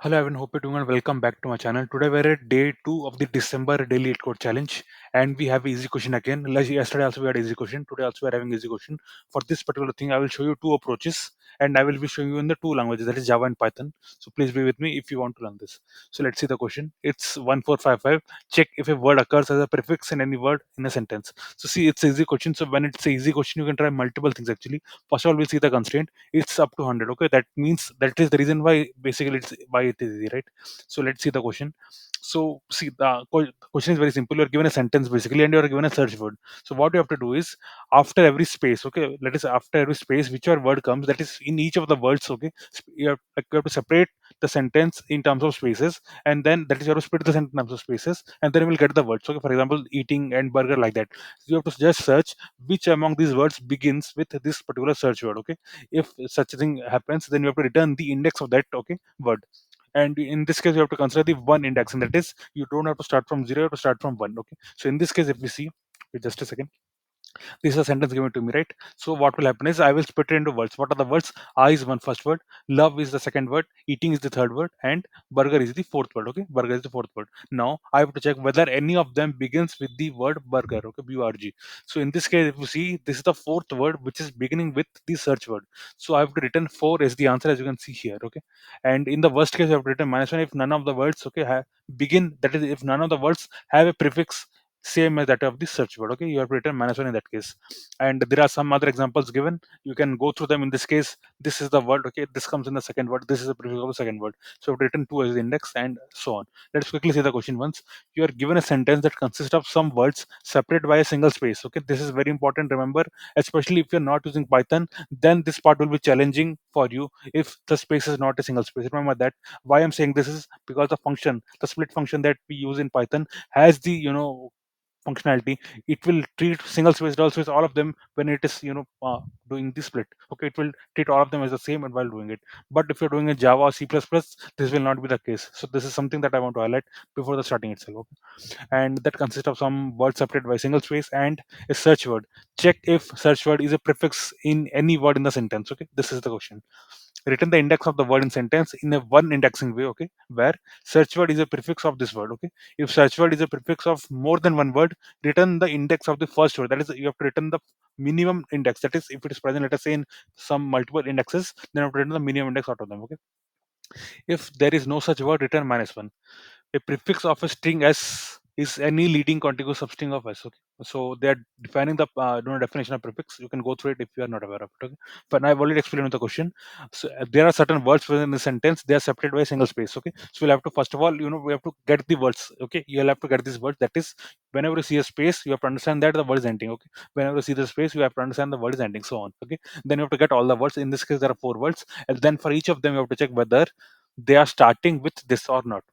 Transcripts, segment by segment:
Hello everyone, hope you're doing well. Welcome back to my channel. Today we're at day 2 of the December daily LeetCode challenge, and we have easy question again. Like yesterday also we had easy question. Today also we're having easy question. For this particular thing, I will show you two approaches, and I will be showing you in the two languages, that is Java and Python. So please be with me if you want to learn this. So let's see the question. It's 1455. Check if a word occurs as a prefix in any word in a sentence. So see, it's easy question. So when it's an easy question, you can try multiple things actually. First of all, we'll see the constraint. It's up to 100. Okay, that means that is the reason why basically it's why it is easy, right? So let's see the question. So see, the question is very simple. You're given a sentence basically, and you're given a search word. So what you have to do is, after every space, okay, let us after every space, whichever word comes, that is in each of the words, okay, you have to separate the sentence in terms of spaces, and then that is you have to split the sentence in terms of spaces, and then you will get the words. Okay, for example, eating and burger, like that. So you have to just search which among these words begins with this particular search word. Okay, if such a thing happens, then you have to return the index of that, okay, word. And in this case, you have to consider the one index, and that is you don't have to start from zero, you have to start from one. Okay, so in this case, if we see, wait just a second, this is a sentence given to me, right? So what will happen is I will split it into words. What are the words? I is one first word, love is the second word, eating is the third word, and burger is the fourth word. Okay, burger is the fourth word. Now I have to check whether any of them begins with the word burger. Okay, burg. So in this case, if you see, this is the fourth word which is beginning with the search word. So I have to return 4 as the answer, as you can see here. Okay, and in the worst case, I have to return -1 if none of the words, okay, begin, that is if none of the words have a prefix same as that of the search word. Okay, you have written -1 in that case. And there are some other examples given, you can go through them. In this case, this is the word, okay, this comes in the second word, this is the prefix of the second word, so I've written 2 as the index, and so on. Let's quickly see the question once. You are given a sentence that consists of some words separated by a single space. Okay, this is very important, remember, especially if you're not using Python, then this part will be challenging for you if the space is not a single space. Remember that. Why I'm saying this is because the function, the split function that we use in Python, has the functionality. It will treat single space, double space, all of them when it is doing the split. Okay, it will treat all of them as the same and while doing it. But if you're doing a Java or C++, this will not be the case. So this is something that I want to highlight before the starting itself. Okay? And that consists of some words separated by single space and a search word. Check if search word is a prefix in any word in the sentence. Okay, this is the question. Return the index of the word in sentence in a one indexing way. Okay, where search word is a prefix of this word. Okay, if search word is a prefix of more than one word, return the index of the first word. That is, you have to return the minimum index. That is, if it is present, let us say, in some multiple indexes, then you have to return the minimum index out of them. Okay, if there is no such word, return -1. A prefix of a string s is any leading contiguous substring of s. Okay, so they are defining the definition of prefix. You can go through it if you are not aware of it. Okay, but I've already explained the question. So there are certain words within the sentence, they are separated by a single space. Okay, so we'll have to, first of all, we have to get the words. Okay, you'll have to get these words. That is, whenever you see a space, you have to understand that the word is ending. Okay, whenever you see the space, you have to understand the word is ending, so on. Okay, then you have to get all the words. In this case, there are 4 words, and then for each of them, you have to check whether they are starting with this or not.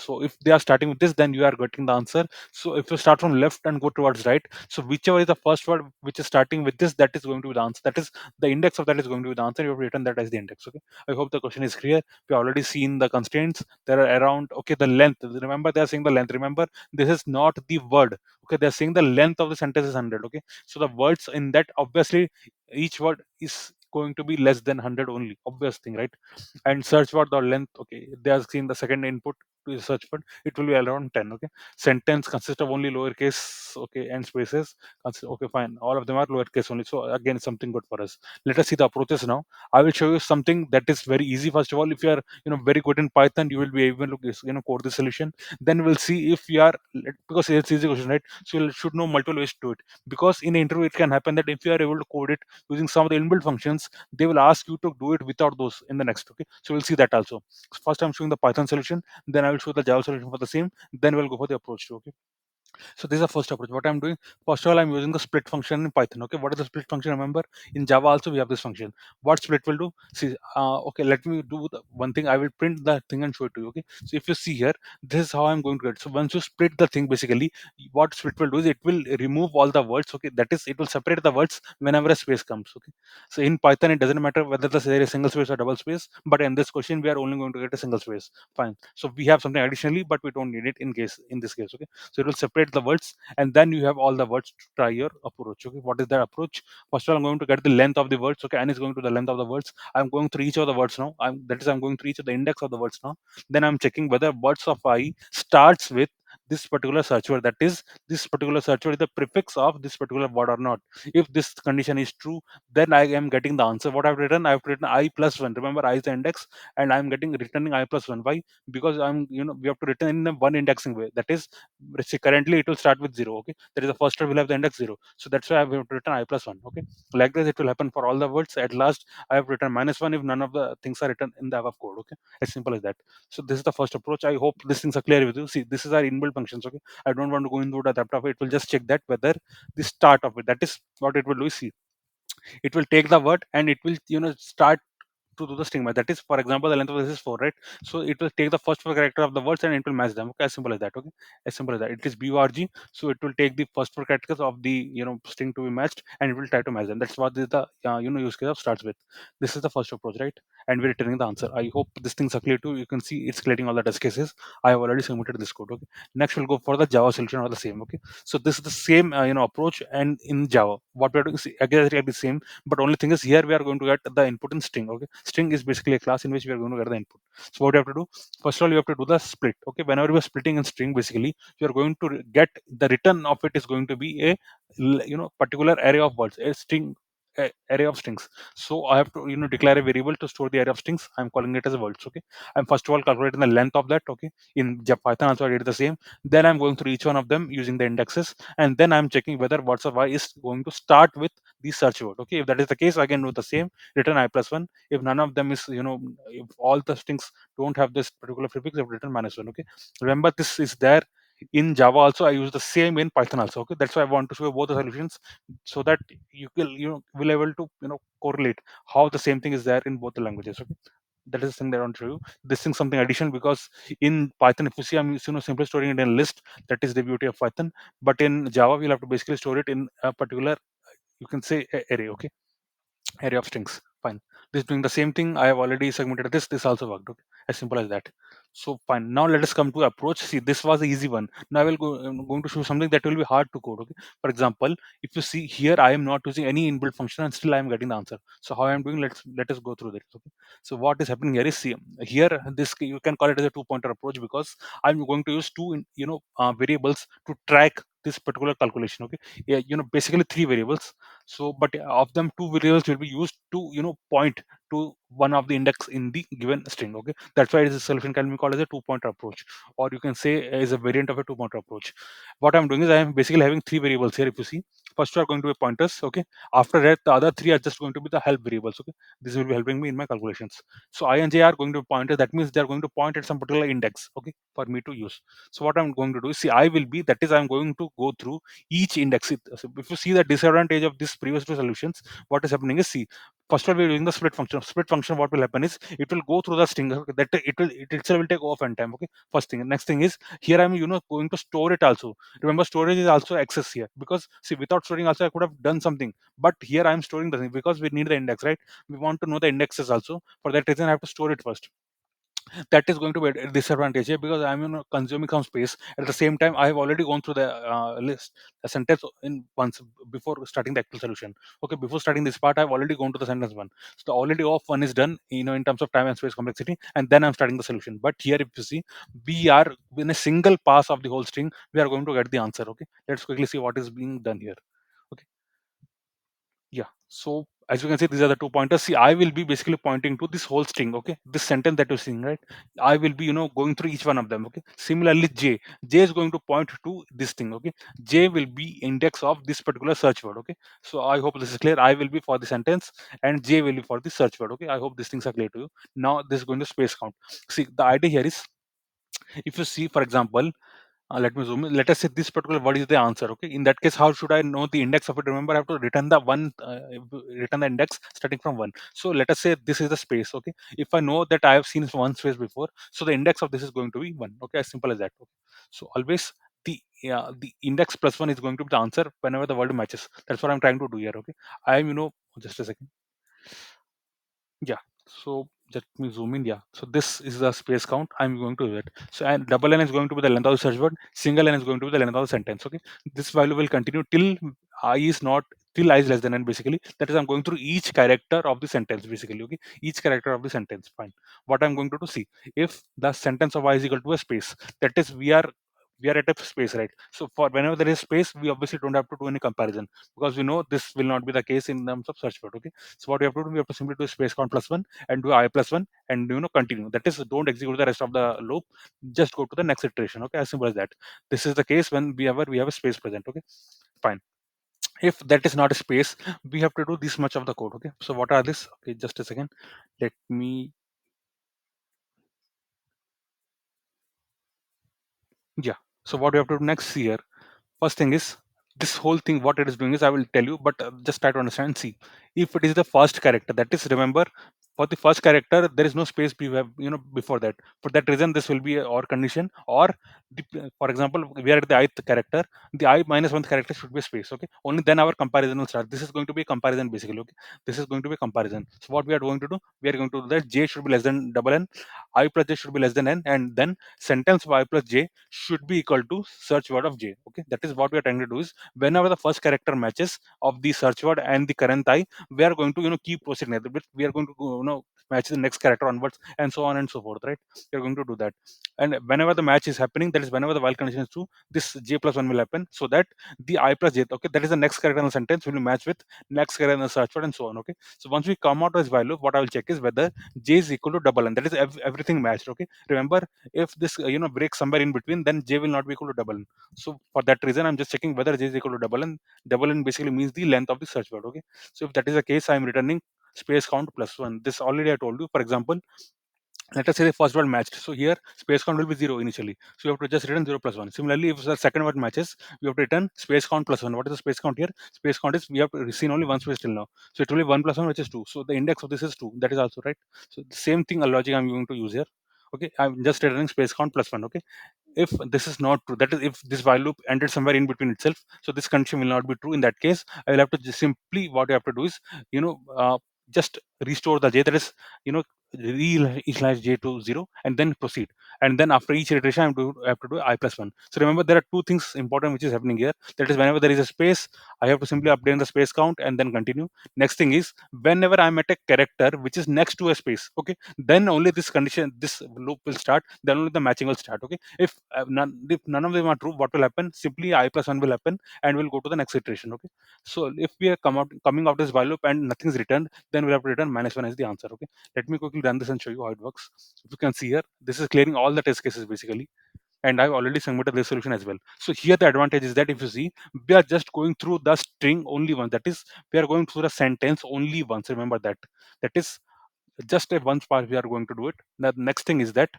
So if they are starting with this, then you are getting the answer. So if you start from left and go towards right, so whichever is the first word which is starting with this, that is going to be the answer. That is, the index of that is going to be the answer. You have written that as the index. Okay, I hope the question is clear. We already seen the constraints. There are around, okay, the length, remember they are saying the length. Remember, this is not the word. Okay, they are saying the length of the sentence is 100. Okay, so the words in that, obviously each word is going to be less than 100 only, obvious thing, right? And search word, the length, okay, they are seeing the second input to the search word, it will be around 10. Okay, sentence consists of only lowercase, okay, and spaces. Okay, fine, all of them are lowercase only, so again, something good for us. Let us see the approaches now. I will show you something that is very easy. First of all, if you are very good in Python, you will be able to code the solution. Then we'll see if you are, because it's easy question, right? So you should know multiple ways to do it, because in the interview it can happen that if you are able to code it using some of the inbuilt functions, they will ask you to do it without those in the next. Okay, so we'll see that also. First I'm showing the Python solution, then I will show the Java solution for the same, then we'll go for the approach too. Okay, so this is the first approach. What I'm doing, first of all, I'm using the split function in Python. Okay, what is the split function? Remember, in Java also we have this function. What split will do? See, okay, let me do the one thing. I will print the thing and show it to you. Okay, so if you see here, this is how I'm going to get. So once you split the thing, basically, what split will do is it will remove all the words. Okay, that is, it will separate the words whenever a space comes. Okay, so in Python, it doesn't matter whether there is a single space or double space, but in this question, we are only going to get a single space. Fine. So we have something additionally, but we don't need it in this case. Okay, so it will separate separate the words, and then you have all the words to try your approach. Okay, what is that approach? First of all, I'm going to get the length of the words. Okay, n is going to the length of the words. I'm going through each of the words now. I'm going through each of the index of the words now. Then I'm checking whether words of I starts with this particular search word. That is, this particular search word is the prefix of this particular word or not. If this condition is true, then I am getting the answer. What I've written, I've written I plus one. Remember, I is the index, and I'm getting returning I plus one. Why? Because we have to return in a one indexing way. That is, let's see, currently it will start with zero. Okay, that is the first word will have the index zero. So that's why I have to return I plus one. Okay, like this, it will happen for all the words. At last, I have written minus one if none of the things are written in the above code. Okay, as simple as that. So this is the first approach. I hope these things are clear with you. See, this is our inbuilt functions. Okay, I don't want to go into the depth of it. It will just check that whether the start of it. That is what it will do. See, it will take the word and it will start to do the stigma. That is, for example, the length of this is 4, right? So it will take the first four character of the words and it will match them. Okay, as simple as that. Okay, as simple as that. It is BURG, so it will take the first four characters of the string to be matched and it will try to match them. That's what the use case of starts with. This is the first approach, right? And we're returning the answer. I hope this things are clear too. You can see it's clearing all the test cases. I have already submitted this code. Okay, next we'll go for the Java solution or the same. Okay, so this is the same approach, and in Java, what we're doing is exactly the same, but only thing is here we are going to get the input in string. Okay, string is basically a class in which we are going to get the input. So what you have to do, first of all, you have to do the split. Okay, whenever you are splitting in string, basically you are going to get the return of it is going to be a particular array of words, a string, array of strings. So I have to declare a variable to store the array of strings. I'm calling it as a words. Okay, I'm first of all calculating the length of that. Okay, in Python also I did the same. Then I'm going through each one of them using the indexes, and then I'm checking whether words of I is going to start with the search word. Okay, if that is the case, I can do the same, return I plus one. If none of them is, if all the strings don't have this particular prefix, I've written minus one. Okay, remember this is there in Java also. I use the same in Python also. Okay, that's why I want to show both the solutions so that you will will able to correlate how the same thing is there in both the languages. Okay, that is the thing that I want to show you. This thing something additional, because in Python, if you see, I'm simply storing it in a list. That is the beauty of Python. But in Java, we'll have to basically store it in a particular, you can say, array. Okay, array of strings. Fine. This doing the same thing. I have already segmented this. This also worked. Okay, as simple as that. So fine. Now let us come to approach. See, this was the easy one. Now I will go. I'm going to show something that will be hard to code. Okay. For example, if you see here, I am not using any inbuilt function and still I am getting the answer. So how I am doing? Let us go through this. Okay. So what is happening here is, see, here this you can call it as a two-pointer approach, because I'm going to use two variables to track this particular calculation. Okay. Yeah, basically three variables. So but of them, two variables will be used to point to one of the index in the given string. Okay, that's why this solution can be called as a two-pointer approach, or you can say is a variant of a two-pointer approach. What I'm doing is I am basically having three variables here. If you see, first two are going to be pointers. Okay, after that the other three are just going to be the help variables. Okay, this will be helping me in my calculations. So I and j are going to be pointers. That means they are going to point at some particular index. Okay, for me to use. So what I'm going to do is, see, I will be, that is, I'm going to go through each index. So if you see the disadvantage of this previous two solutions, what is happening is, see, first of all, we're using the split function. Split function, what will happen is it will go through the string. Okay, that it itself will take off and time. Okay, first thing. Next thing is, here I'm going to store it also. Remember, storage is also access here, because see, without storing also I could have done something, but here I'm storing the thing because we need the index, right? We want to know the indexes also. For that reason, I have to store it first. That is going to be a disadvantage here, because I'm consuming some space. At the same time, I have already gone through the list, the sentence in once before starting the actual solution. Okay, before starting this part, I've already gone to the sentence one. So the already off one is done, in terms of time and space complexity, and then I'm starting the solution. But here, if you see, we are in a single pass of the whole string, we are going to get the answer. Okay, let's quickly see what is being done here. Okay, yeah. So as you can see, these are the two pointers. See, I will be basically pointing to this whole string. Okay, this sentence that you're seeing, right? I will be, going through each one of them. Okay. Similarly, J is going to point to this thing. Okay. J will be index of this particular search word. Okay. So I hope this is clear. I will be for the sentence and J will be for the search word. Okay. I hope these things are clear to you. Now this is going to space count. See, the idea here is, if you see, for example, let me zoom in. Let us say this particular word is the answer. Okay. In that case, how should I know the index of it? Remember, I have to return the one, return the index starting from one. So let us say this is the space. Okay. If I know that I have seen one space before, so the index of this is going to be one. Okay. As simple as that. Okay. So always the index plus one is going to be the answer whenever the word matches. That's what I'm trying to do here. Okay. I am, just a second. Yeah. So Let me zoom in. Yeah. So this is the space count. I'm going to do it. So and double n is going to be the length of the search word. Single n is going to be the length of the sentence. Okay. This value will continue till I is not till I is less than n. Basically, that is I'm going through each character of the sentence. Basically, okay. Each character of the sentence. Fine. What I'm going to do, see if the sentence of I is equal to a space. That is we are at a space, right? So for whenever there is space, we obviously don't have to do any comparison because we know this will not be the case in terms of search word. Okay. So what we have to do, we have to simply do space count plus one and do I plus one and continue. That is, don't execute the rest of the loop. Just go to the next iteration. Okay, as simple as that. This is the case when we have a space present. Okay, fine. If that is not a space, we have to do this much of the code. Okay, so what are this? Okay, just a second. Let me, yeah. So what we have to do next here? First thing is, this whole thing, what it is doing is, I will tell you, but just try to understand. See, if it is the first character, that is, remember, for the first character, there is no space before that. For that reason, this will be a or condition, or for example, we are at the ith character, the I minus one character should be a space. Okay, only then our comparison will start. This is going to be a comparison basically. Okay, this is going to be a comparison. So what we are going to do, we are going to do that j should be less than double n, I plus j should be less than n, and then sentence of I plus j should be equal to search word of j. Okay, that is what we are trying to do, is whenever the first character matches of the search word and the current I, we are going to keep proceeding a little bit. We are going to match the next character onwards, and so on and so forth, right? We are going to do that. And whenever the match is happening, that is whenever the while condition is true, this j plus one will happen, so that the I plus j, okay, that is the next character in the sentence, will match with next character in the search word, and so on. Okay, so once we come out as value, what I will check is whether j is equal to double n. That is everything matched. Okay, remember, if this breaks somewhere in between, then j will not be equal to double n. So for that reason, I'm just checking whether j is equal to double n. Double n basically means the length of the search word. Okay, so if that is the case, I'm returning space count plus one. This already I told you. For example, let us say the first word matched. So here space count will be 0 initially. So you have to just return 0 plus 1. Similarly, if the second word matches, you have to return space count plus 1. What is the space count here? Space count is, we have seen only one space till now. So it will be 1 plus 1, which is 2. So the index of this is 2. That is also right. So the same thing, a logic I'm going to use here. Okay, I'm just returning space count plus 1. Okay, if this is not true, that is, if this while loop ended somewhere in between itself, so this condition will not be true. In that case, I will have to just simply, what you have to do is, you know just restore the j, that is, you know re-initialize j to 0 and then proceed. And then after each iteration, I have to do I plus 1. So remember, there are two things important which is happening here. That is, whenever there is a space, I have to simply update the space count and then continue. Next thing is, whenever I'm at a character which is next to a space, okay, then only this condition, this loop will start, then only the matching will start. Okay, if none of them are true, what will happen? Simply I plus 1 will happen, and we'll go to the next iteration. Okay, so if we are coming out this while loop and nothing is returned, then we'll have to return minus 1 as the answer. Okay, let me quickly run this and show you how it works. If you can see here, this is clearing all the test cases basically, and I've already submitted the solution as well. So here the advantage is that, if you see, we are just going through the string only once. That is, we are going through the sentence only once. Remember that. That is just a once part we are going to do it. The next thing is that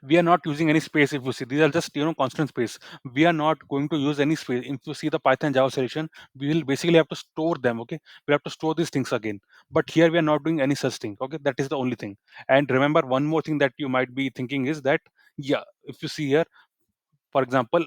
we are not using any space. If you see, these are just constant space. We are not going to use any space. If you see the Python Java solution, we will basically have to store them. Okay, we have to store these things again, but here we are not doing any such thing. Okay, that is the only thing. And remember, one more thing that you might be thinking is that, yeah, if you see here, for example,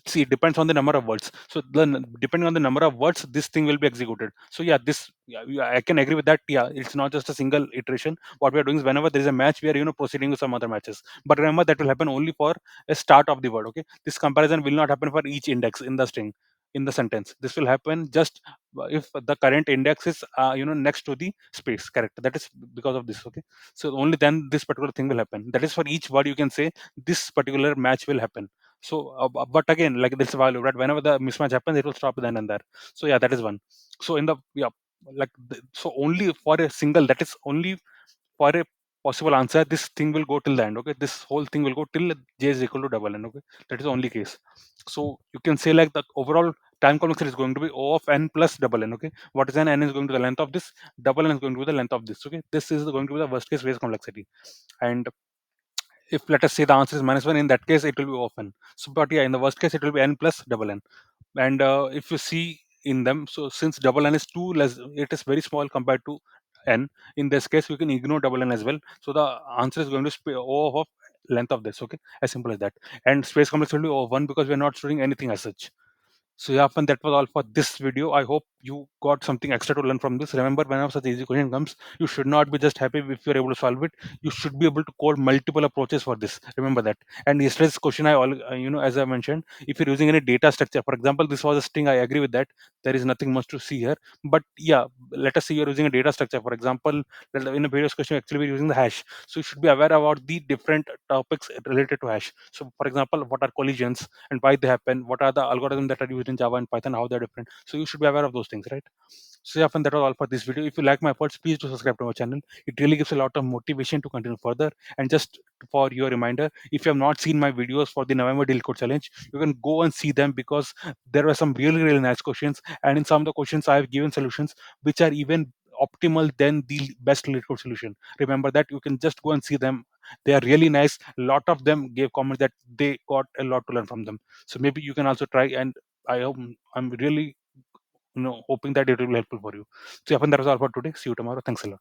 see, it depends on the number of words. So depending on the number of words, this thing will be executed. So yeah, this, yeah, I can agree with that. Yeah, it's not just a single iteration. What we are doing is, whenever there is a match, we are proceeding with some other matches. But remember, that will happen only for a start of the word. Okay, this comparison will not happen for each index in the string, in the sentence. This will happen just if the current index is next to the space character. That is because of this. Okay, so only then this particular thing will happen. That is, for each word you can say this particular match will happen. So but again, like this value, right, whenever the mismatch happens, it will stop then and there. So yeah, that is one. So in the, yeah, so only for a single, that is only for a possible answer, this thing will go till the end. Okay, this whole thing will go till j is equal to double n. Okay, that is the only case. So you can say, like, the overall time complexity is going to be O of n plus double n. Okay, what is n is going to the length of this, double n is going to be the length of this. Okay, this is going to be the worst case phase complexity. And if, let us say, the answer is minus 1, in that case it will be O of n. So but yeah, in the worst case, it will be n plus double n. And if you see in them, so since double n is too less, it is very small compared to n, in this case we can ignore double n as well. So the answer is going to be O of length of this. Okay, as simple as that. And space complex will be O of 1, because we are not storing anything as such. So yeah, and that was all for this video. I hope you got something extra to learn from this. Remember, whenever such easy question comes, you should not be just happy if you're able to solve it. You should be able to code multiple approaches for this. Remember that. And yesterday's question, as I mentioned, if you're using any data structure, for example, this was a string. I agree with that. There is nothing much to see here. But yeah, let us say you're using a data structure. For example, in a previous question, actually we're using the hash. So you should be aware about the different topics related to hash. So for example, what are collisions and why they happen, what are the algorithms that are used in Java and Python, how they're different. So you should be aware of those things, right? So yeah, and that was all for this video. If you like my efforts, please do subscribe to my channel. It really gives a lot of motivation to continue further. And just for your reminder, if you have not seen my videos for the November Deal Code Challenge, you can go and see them, because there were some really, really nice questions. And in some of the questions, I have given solutions which are even optimal than the best LeetCode solution. Remember that. You can just go and see them. They are really nice. A lot of them gave comments that they got a lot to learn from them. So maybe you can also try. And I hope, I'm really hoping that it will be helpful for you. So yeah, that was all for today. See you tomorrow. Thanks a lot.